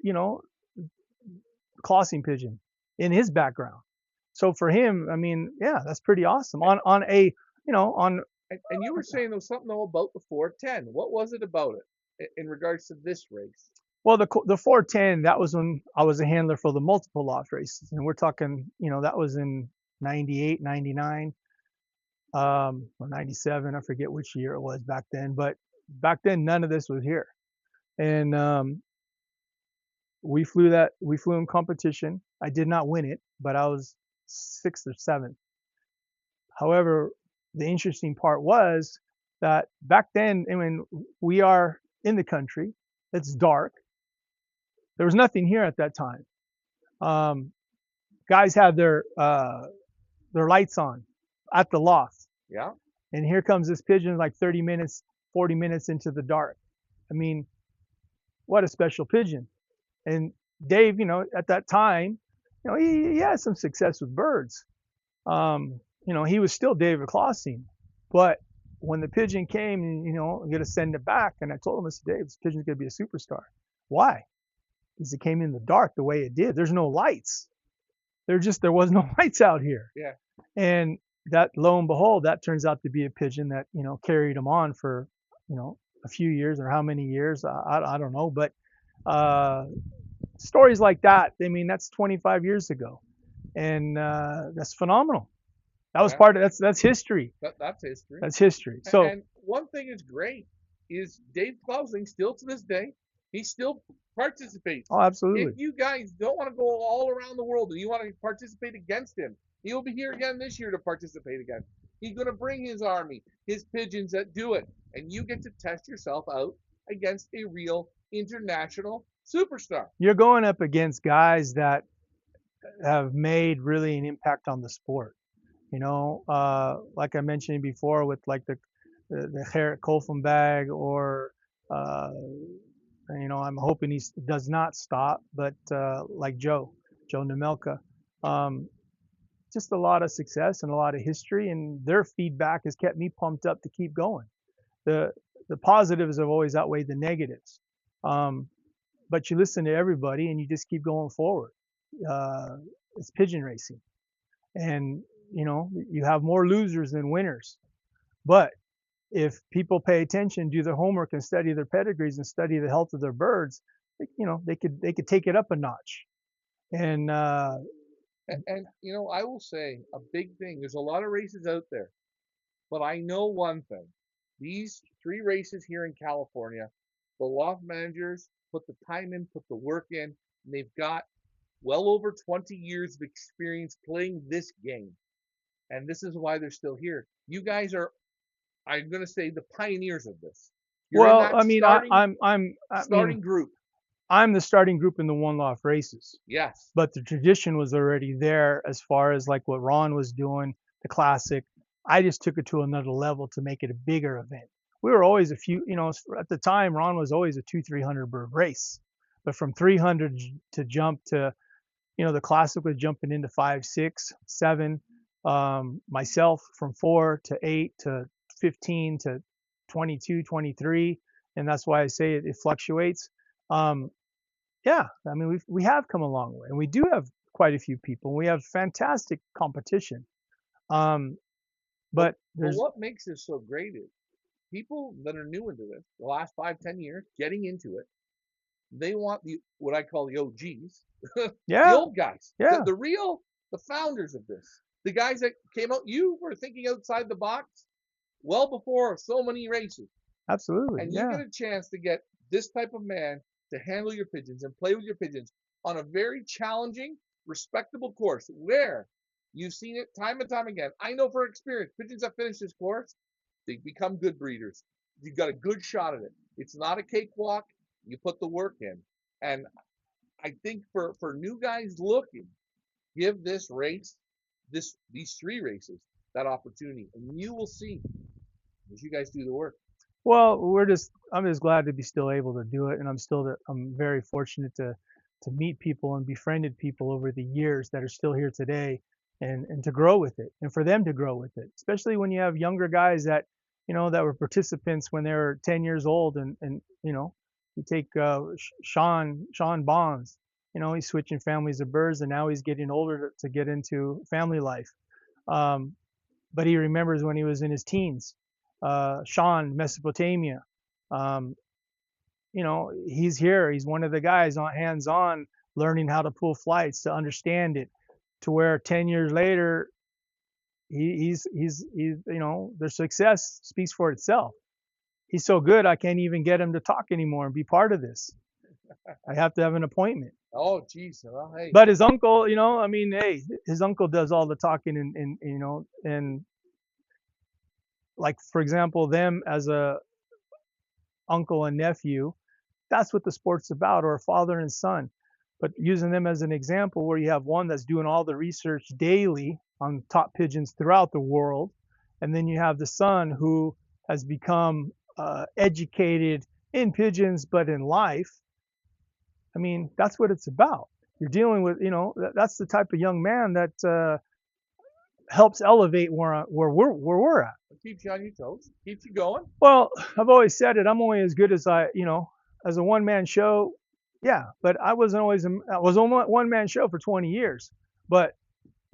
Speaker 2: Clausing pigeon in his background. So for him, I mean, yeah, that's pretty awesome. On a, on
Speaker 1: And you were saying there was something though about the 410. What was it about it in regards to this race?
Speaker 2: well, the 410, that was when I was a handler for the multiple loft races, and we're talking, that was in 98, 99, or 97. I forget which year it was back then, but back then none of this was here, and we flew in competition. I did not win it, but I was sixth or seventh. However, the interesting part was that back then, I mean, we are in the country. It's dark. There was nothing here at that time. Um, Guys had their lights on at the loft,
Speaker 1: Yeah.
Speaker 2: and here comes this pigeon like 30 minutes, 40 minutes into the dark. I mean, what a special pigeon. And Dave, at that time, he had some success with birds. He was still David Clausing, but when the pigeon came, I'm gonna send it back, and I told him, I said, Dave, this pigeon's gonna be a superstar. Why? Because it came in the dark the way it did. There's no lights. There was no lights out here.
Speaker 1: Yeah.
Speaker 2: And that, lo and behold, that turns out to be a pigeon that carried him on for a few years, or how many years, I don't know, but stories like that, I mean, that's 25 years ago, and that's phenomenal. That was
Speaker 1: Yeah.
Speaker 2: part of that's history.
Speaker 1: That's history.
Speaker 2: That's history. So
Speaker 1: And one thing is great is Dave Clausing still to this day, he still participates.
Speaker 2: oh, absolutely.
Speaker 1: If you guys don't want to go all around the world and you want to participate against him, he'll be here again this year to participate again. He's going to bring his army, his pigeons that do it, and you get to test yourself out against a real international superstar.
Speaker 2: You're going up against guys that have made really an impact on the sport. Like I mentioned before, with like the Gerrit Kolfenbag, or I'm hoping he does not stop, but like Joe Nemelka, just a lot of success and a lot of history, and their feedback has kept me pumped up to keep going. The positives have always outweighed the negatives, but you listen to everybody and you just keep going forward. It's pigeon racing, and you have more losers than winners, but if people pay attention, do their homework, and study their pedigrees and study the health of their birds, they could take it up a notch. And
Speaker 1: And I will say a big thing. There's a lot of races out there, but I know one thing: these 3 races here in California, the loft managers put the time in, put the work in, and they've got well over 20 years of experience playing this game, and this is why they're still here. You guys are, I'm going to say, the pioneers of this. You're in
Speaker 2: well,
Speaker 1: that
Speaker 2: I mean,
Speaker 1: starting group.
Speaker 2: I'm the starting group in the one loft races,
Speaker 1: Yes.
Speaker 2: but the tradition was already there as far as like what Ron was doing, the classic. I just took it to another level to make it a bigger event. we were always a few, at the time, Ron was always a 300 bird race. But from 300 to jump to, the classic was jumping into 5, 6, 7. Myself from 4 to 8 to 15 to 22, 23. And that's why I say it fluctuates. Yeah, I mean, we have come a long way, and we do have quite a few people. We have fantastic competition. Um,
Speaker 1: But
Speaker 2: but
Speaker 1: but
Speaker 2: there's,
Speaker 1: what makes this so great is people that are new into this, the last 5, 10 years, getting into it, they want the what I call the OGs, the
Speaker 2: yeah,
Speaker 1: old guys,
Speaker 2: yeah,
Speaker 1: the founders of this, the guys that came out. You were thinking outside the box well before so many races,
Speaker 2: absolutely,
Speaker 1: and you
Speaker 2: yeah.
Speaker 1: get a chance to get this type of man to handle your pigeons and play with your pigeons on a very challenging, respectable course where you've seen it time and time again. I know for experience, pigeons that finish this course, they become good breeders. You've got a good shot at it. It's not a cakewalk. You put the work in. And I think for new guys looking, give this race, these 3 races, that opportunity. And you will see as you guys do the work.
Speaker 2: Well, I'm just glad to be still able to do it, and I'm very fortunate to meet people and befriended people over the years that are still here today, and to grow with it, and for them to grow with it, especially when you have younger guys that, that were participants when they were 10 years old, and you take Sean Bonds, he's switching families of birds, and now he's getting older to get into family life. Um, but he remembers when he was in his teens. Sean, Mesopotamia. Um, he's here. He's one of the guys on hands-on, learning how to pull flights, to understand it, to where 10 years later, their success speaks for itself. He's so good, I can't even get him to talk anymore and be part of this. I have to have an appointment.
Speaker 1: Oh, geez. Well, hey.
Speaker 2: But his uncle, I mean, hey, his uncle does all the talking, and like, for example, them as a uncle and nephew, that's what the sport's about, or a father and son. But using them as an example, where you have one that's doing all the research daily on top pigeons throughout the world, and then you have the son who has become educated in pigeons, but in life. I mean, that's what it's about. You're dealing with, that's the type of young man that helps elevate where we're at.
Speaker 1: It keeps you on your toes, keeps you going.
Speaker 2: Well, I've always said it. I'm only as good as as a one man show. Yeah, but I was on one man show for 20 years. But,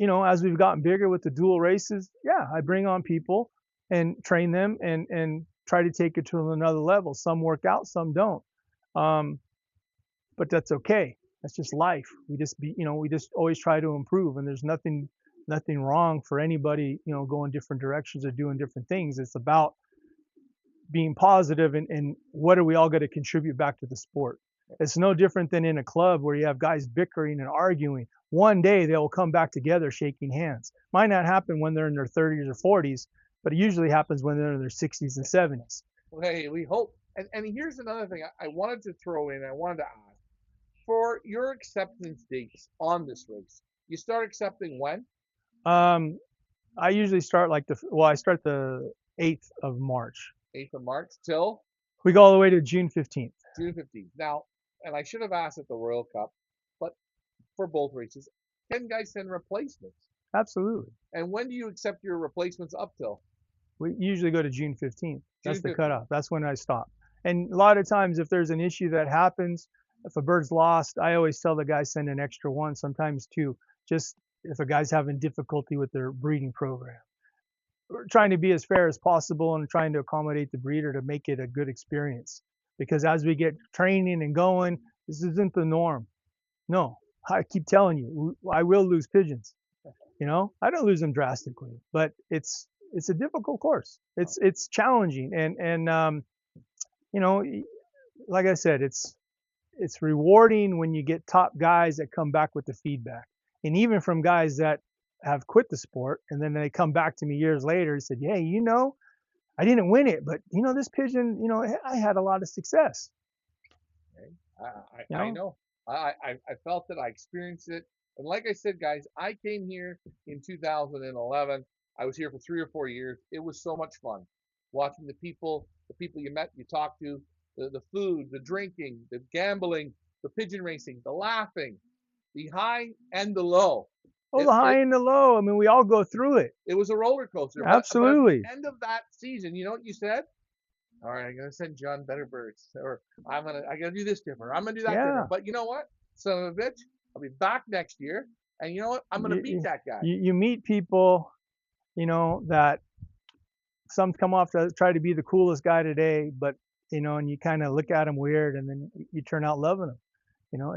Speaker 2: as we've gotten bigger with the dual races, yeah, I bring on people and train them, and try to take it to another level. Some work out, some don't. Um, but that's okay. That's just life. We just always try to improve, and there's nothing wrong for anybody, going different directions or doing different things. It's about being positive, and what are we all going to contribute back to the sport. It's no different than in a club where you have guys bickering and arguing. One day they will come back together shaking hands. Might not happen when they're in their 30s or 40s, but it usually happens when they're in their 60s and 70s.
Speaker 1: Well, hey, we hope. And here's another thing I wanted to throw in. I wanted to ask for your acceptance dates on this race. You start accepting when?
Speaker 2: um, I usually start I start the 8th of March.
Speaker 1: 8th of March till
Speaker 2: We go all the way to June 15th.
Speaker 1: June 15th. Now, and I should have asked at the Royal Cup, but for both races, can guys send replacements?
Speaker 2: Absolutely.
Speaker 1: And when do you accept your replacements up till?
Speaker 2: We usually go to June 15th. That's
Speaker 1: June
Speaker 2: the
Speaker 1: 15th.
Speaker 2: cutoff. That's when I stop. And a lot of times, if there's an issue that happens, if a bird's lost, I always tell the guys send an extra one, sometimes two, just if a guy's having difficulty with their breeding program. We're trying to be as fair as possible and trying to accommodate the breeder to make it a good experience. Because as we get training and going, this isn't the norm. No, I keep telling you, I will lose pigeons. I don't lose them drastically, but it's a difficult course. It's challenging, and you know, like I said, it's rewarding when you get top guys that come back with the feedback, and even from guys that have quit the sport, and then they come back to me years later and said, "Hey, I didn't win it, but this pigeon, I had a lot of success."
Speaker 1: Okay?
Speaker 2: You
Speaker 1: I
Speaker 2: know,
Speaker 1: know. I felt it. I experienced it. And like I said, guys, I came here in 2011. I was here for 3 or 4 years. It was so much fun watching the people the people you met, you talked to, the food, the drinking, the gambling, the pigeon racing, the laughing, the high and the low.
Speaker 2: Oh,
Speaker 1: It
Speaker 2: the high
Speaker 1: it,
Speaker 2: and the low. I mean, we all go through it.
Speaker 1: it was a roller coaster. But at the
Speaker 2: Absolutely.
Speaker 1: end of that season, you know what you said? All right, I'm gonna send John better birds, or I gotta do this different, or I'm gonna do that
Speaker 2: Yeah.
Speaker 1: different. But you know what, son of a bitch, I'll be back next year, and you know what, I'm gonna
Speaker 2: You,
Speaker 1: beat that guy.
Speaker 2: you meet people, that some come off to try to be the coolest guy today, but, and you kind of look at them weird and then you turn out loving them.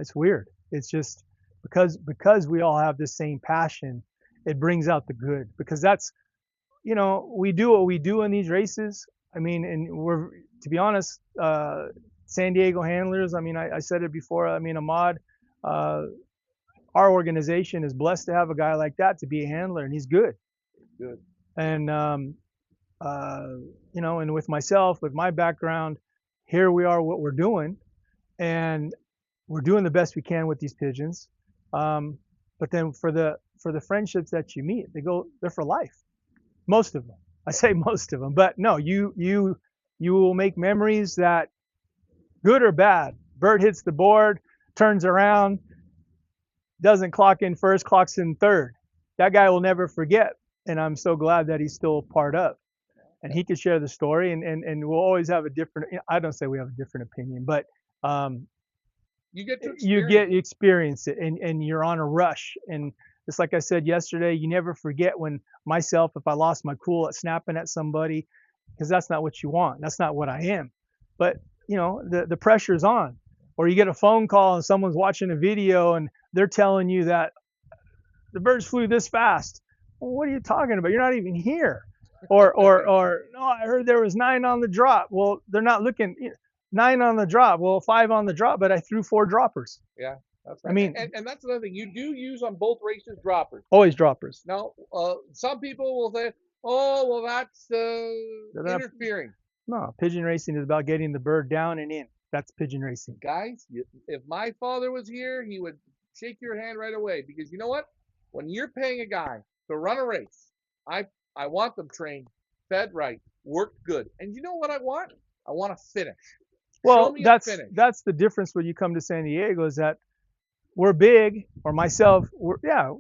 Speaker 2: It's weird. It's just because we all have the same passion, it brings out the good because that's, we do what we do in these races. I mean, and we're, to be honest, San Diego handlers, I mean, I said it before, I mean, Ahmad, uh, our organization is blessed to have a guy like that to be a handler, and he's good.
Speaker 1: Good.
Speaker 2: And, uh, and with myself, with my background, here we are, what we're doing, and we're doing the best we can with these pigeons. But then for the friendships that you meet, they're for life. Most of them. I say most of them, but no, you will make memories that, good or bad. Bird hits the board, turns around, doesn't clock in first, clocks in third. That guy will never forget, and I'm so glad that he's still a part of. And he could share the story, and we'll always have a different. I don't say we have a different opinion, but
Speaker 1: You get to
Speaker 2: you
Speaker 1: experience it.
Speaker 2: experience it, and you're on a rush. And just like I said yesterday, you never forget when myself, if I lost my cool at snapping at somebody, because that's not what you want. That's not what I am. But the pressure's on, or you get a phone call and someone's watching a video and they're telling you that the birds flew this fast. Well, what are you talking about? You're not even here. Or no, I heard there was 9 on the drop. Well, they're not looking. 9 on the drop. Well, 5 on the drop, but I threw 4 droppers.
Speaker 1: Yeah, that's
Speaker 2: I
Speaker 1: right.
Speaker 2: mean,
Speaker 1: And that's another thing. You do use on both races droppers.
Speaker 2: always droppers.
Speaker 1: Now, some people will say, "Oh, well, that's
Speaker 2: They're not,
Speaker 1: interfering."
Speaker 2: no, pigeon racing is about getting the bird down and in. That's pigeon racing.
Speaker 1: Guys, if my father was here, he would shake your hand right away because you know what? When you're paying a guy to run a race, I I want them trained, fed right, worked good, and you know what I want? I want to finish. Show
Speaker 2: Well,
Speaker 1: me a
Speaker 2: that's
Speaker 1: finish.
Speaker 2: that's the difference when you come to San Diego is that we're big, or myself, yeah,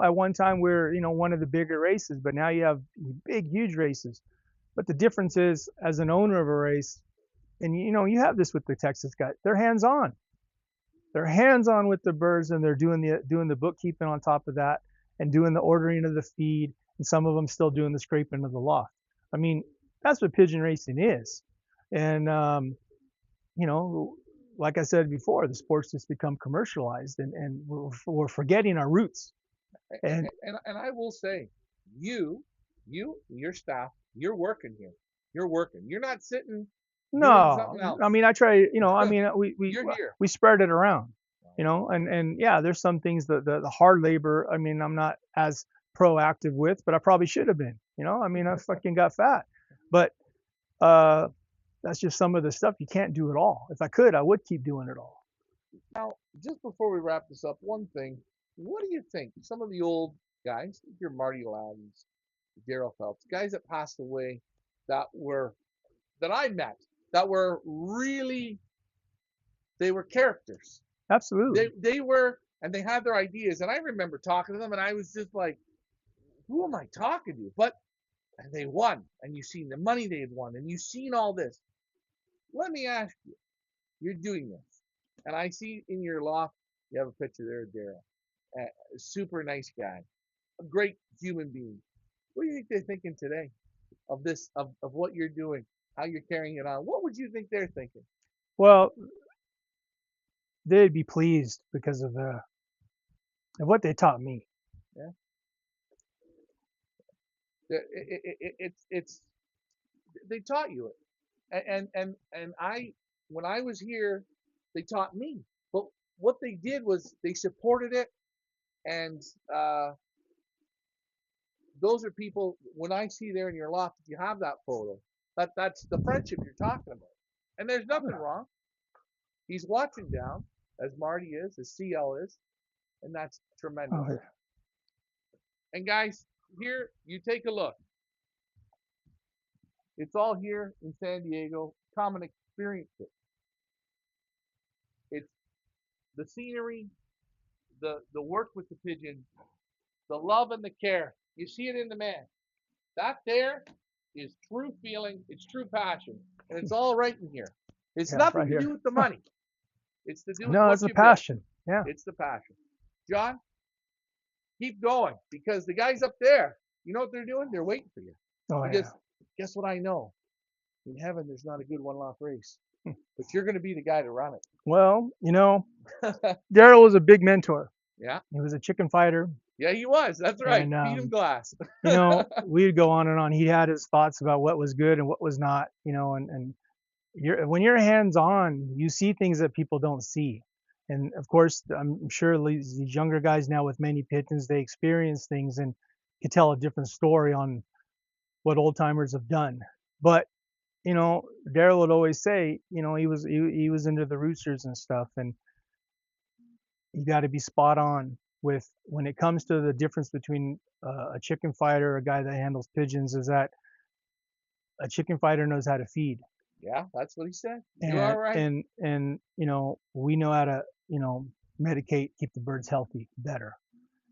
Speaker 2: at one time we're, one of the bigger races, but now you have big, huge races. But the difference is, as an owner of a race, and you have this with the Texas guys, they're hands on. They're hands on with the birds, and they're doing the bookkeeping on top of that, and doing the ordering of the feed, and some of them still doing the scraping of the loft. I mean, that's what pigeon racing is. And you know, like I said before, the sports just become commercialized, and we're forgetting our roots. And
Speaker 1: And I will say, you, your staff, you're working here. You're working. You're not sitting doing
Speaker 2: no,
Speaker 1: something
Speaker 2: I
Speaker 1: else.
Speaker 2: mean, I try, I mean,
Speaker 1: You're here.
Speaker 2: we spread it around, and yeah, there's some things that the hard labor, I mean, I'm not as proactive with, but I probably should have been, I mean, I fucking got fat, but uh, that's just some of the stuff you can't do it all. If I could, I would keep doing it all.
Speaker 1: Now, just before we wrap this up, one thing. What do you think? Some of the old guys, your Marty Loudons, Daryl Phelps, guys that passed away that were that I met that were really they were characters.
Speaker 2: Absolutely.
Speaker 1: They were and they had their ideas. And I remember talking to them and I was just like, who am I talking to? But and they won. And you've seen the money they had won and you've seen all this. Let me ask you, you're doing this. And I see in your loft you have a picture there of Daryl. A super nice guy, a great human being. What do you think they're thinking today of this, of what you're doing, how you're carrying it on? What would you think they're thinking?
Speaker 2: Well, they'd be pleased because of what they taught me.
Speaker 1: Yeah, it's they taught you it, and I when I was here, they taught me. But what they did was they supported it, and those are people. When I see there in your loft, if you have that photo, that's the friendship you're talking about, and there's
Speaker 2: Oh,
Speaker 1: nothing
Speaker 2: yeah.
Speaker 1: wrong. He's watching down, as Marty is, as CL is, and that's tremendous.
Speaker 2: Oh, yeah.
Speaker 1: And guys, here you take a look. It's all here in San Diego. Come and experience it. It's the scenery, the work with the pigeons, the love and the care. You see it in the man. That there is true feeling. It's true passion, and it's all right in here. It's
Speaker 2: Yeah,
Speaker 1: nothing
Speaker 2: right
Speaker 1: to do
Speaker 2: here.
Speaker 1: with the money. It's to do with
Speaker 2: No,
Speaker 1: what
Speaker 2: it's a
Speaker 1: you built.
Speaker 2: passion. Yeah.
Speaker 1: It's the passion. John, keep going because the guys up there, you know what they're doing? They're waiting for you.
Speaker 2: Oh
Speaker 1: Because
Speaker 2: yeah.
Speaker 1: guess what I know? In heaven, there's not a good one loft race, but you're going to be the guy to run
Speaker 2: Well,
Speaker 1: it.
Speaker 2: Daryl was a big mentor.
Speaker 1: Yeah.
Speaker 2: He was a chicken fighter,
Speaker 1: Yeah, he was. That's right.
Speaker 2: and
Speaker 1: Feed him glass.
Speaker 2: we'd go on and on. He had his thoughts about what was good and what was not. And when you're hands on, you see things that people don't see. And of course, I'm sure these younger guys now with many pigeons, they experience things and can tell a different story on what old timers have done. But Daryl would always say, he was into the roosters and stuff, and you got to be spot on with when it comes to the difference between a chicken fighter, a guy that handles pigeons, is that a chicken fighter knows how to feed,
Speaker 1: Yeah, that's what he said. You
Speaker 2: and
Speaker 1: are right.
Speaker 2: we know how to medicate, keep the birds healthy better,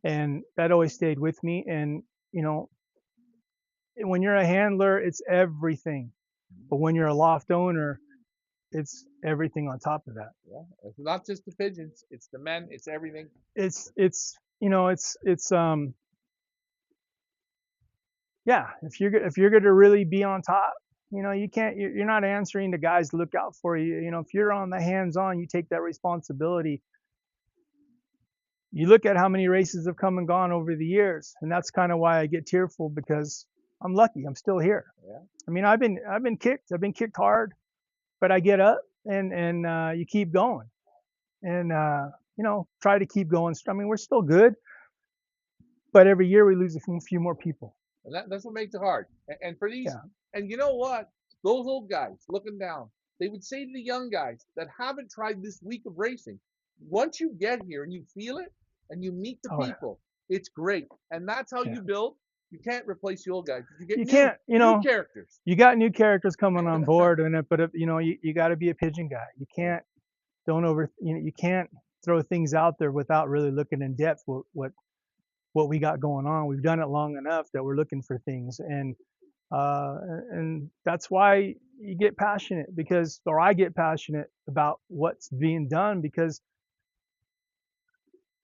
Speaker 2: and that always stayed with me. And you know, when you're a handler, it's everything, but when you're a loft owner, it's everything on top of that.
Speaker 1: Yeah, it's not just the pigeons; it's the men. It's everything.
Speaker 2: It's yeah, if you're going to really be on top, you can't, you're not answering the guys to look out for you. If you're on the hands on, you take that responsibility. You look at how many races have come and gone over the years, and that's kind of why I get tearful, because I'm lucky I'm still here.
Speaker 1: Yeah.
Speaker 2: I mean, I've been kicked hard, but I get up, and you keep going, and try to keep going. I mean, we're still good, but every year we lose a few more people.
Speaker 1: And that's what makes it hard. And for these,
Speaker 2: Yeah.
Speaker 1: and you know what? Those old guys looking down, they would say to the young guys that haven't tried this week of racing, once you get here and you feel it and you meet the
Speaker 2: Oh yeah.
Speaker 1: people, it's great. And that's how
Speaker 2: Yeah.
Speaker 1: you build. You can't replace the old guys. You get
Speaker 2: You can't,
Speaker 1: new characters.
Speaker 2: you got new characters coming on board, but you got to be a pigeon guy. You can't don't over you can't throw things out there without really looking in depth what we got going on. We've done it long enough that we're looking for things, uh, and that's why you get passionate, or I get passionate about what's being done, because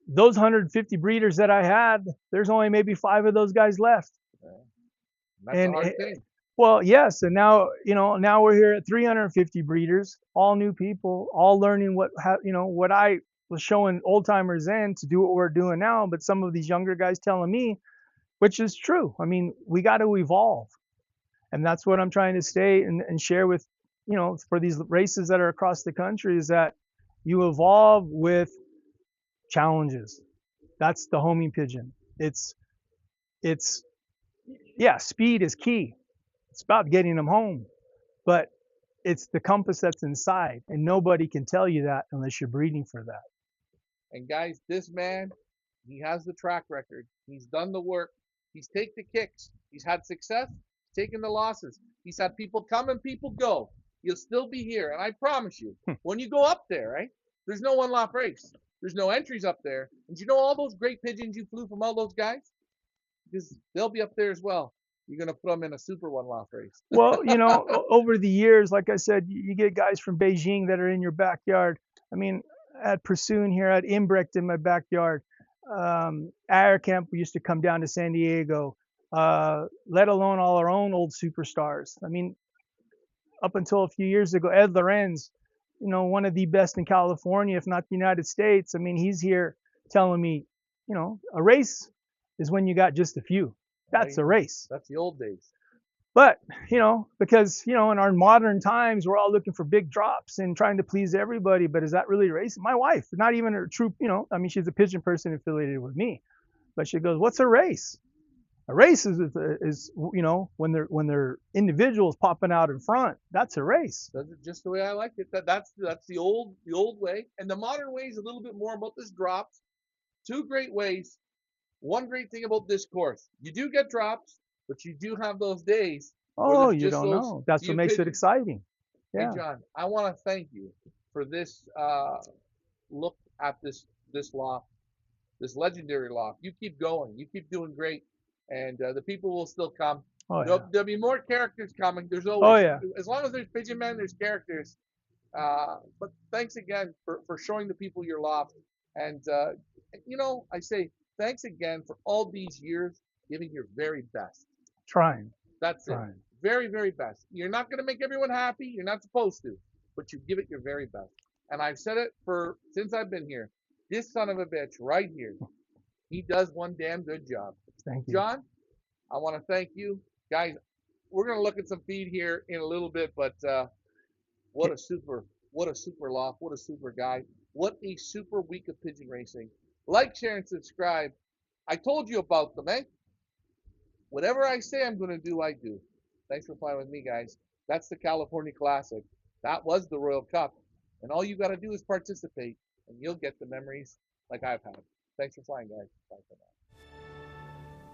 Speaker 2: those 150 breeders that I had, there's only maybe 5 of those guys left.
Speaker 1: Yeah. That's a
Speaker 2: And
Speaker 1: hard thing.
Speaker 2: well, yes, and now we're here at 350 breeders, all new people, all learning what I was showing old timers then to do what we're doing now, but some of these younger guys telling me, which is true. I mean, we got to evolve, and that's what I'm trying to stay and share with for these races that are across the country, is that you evolve with challenges. That's the homing pigeon. It's yeah, speed is key. It's about getting them home, but it's the compass that's inside, and nobody can tell you that unless you're breeding for that.
Speaker 1: And guys, this man, he has the track record. He's done the work. He's taken the kicks. He's had success. He's taken the losses. He's had people come and people go. You'll still be here. And I promise you, when you go up there, right, there's no one Loft Race. There's no entries up there. And you know all those great pigeons you flew from all those guys? Because they'll be up there as well. You're going to put them in a super one Loft Race.
Speaker 2: Well, over the years, like I said, you get guys from Beijing that are in your backyard. I mean, at Pursuit here, at Imbrecht in my backyard. Air Camp, we used to come down to San Diego, let alone all our own old superstars. I mean, up until a few years ago, Ed Lorenz, one of the best in California, if not the United States. I mean, he's here telling me, a race is when you got just a few. That's a race.
Speaker 1: That's the old days.
Speaker 2: But, because, in our modern times, we're all looking for big drops and trying to please everybody. But is that really racing? My wife, not even a true, I mean, she's a pigeon person affiliated with me. But she goes, what's a race? A race is when they're individuals popping out in front. That's a race.
Speaker 1: That's just the way I like it. That's the old way. And the modern way is a little bit more about this drops. 2 great ways. One great thing about this course, you do get drops, but you do have those days where
Speaker 2: Oh,
Speaker 1: there's
Speaker 2: you
Speaker 1: just
Speaker 2: don't
Speaker 1: those
Speaker 2: know. That's what
Speaker 1: few
Speaker 2: makes it
Speaker 1: pigeons.
Speaker 2: exciting.
Speaker 1: Hey,
Speaker 2: Yeah.
Speaker 1: John, I want to thank you for this look at this loft, this legendary loft. You keep going. You keep doing great, and the people will still come.
Speaker 2: Oh
Speaker 1: There'll,
Speaker 2: yeah.
Speaker 1: there'll be more characters coming. There's
Speaker 2: Oh
Speaker 1: always,
Speaker 2: yeah.
Speaker 1: as long as there's Pigeon Men, there's characters. But thanks again for showing the people your loft. And, I say thanks again for all these years giving your very best.
Speaker 2: Trying.
Speaker 1: That's it.
Speaker 2: Trying.
Speaker 1: Very, very best. You're not going to make everyone happy. You're not supposed to, but you give it your very best. And I've said it since I've been here. This son of a bitch right here, he does one damn good job.
Speaker 2: Thank you.
Speaker 1: John, I want to thank you. Guys, we're going to look at some feed here in a little bit, but what a super loft. What a super guy. What a super week of pigeon racing. Like, share, and subscribe. I told you about them, eh? Whatever I say I'm going to do, I do. Thanks for flying with me, guys. That's the California Classic. That was the Royal Cup. And all you got to do is participate, and you'll get the memories like I've had. Thanks for flying, guys. Bye for now.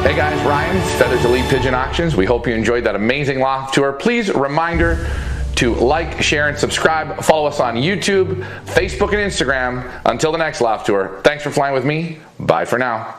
Speaker 1: Hey guys, Ryan, Feathers Elite Pigeon Auctions. We hope you enjoyed that amazing loft tour. Please, reminder to like, share, and subscribe. Follow us on YouTube, Facebook, and Instagram. Until the next loft tour, thanks for flying with me. Bye for now.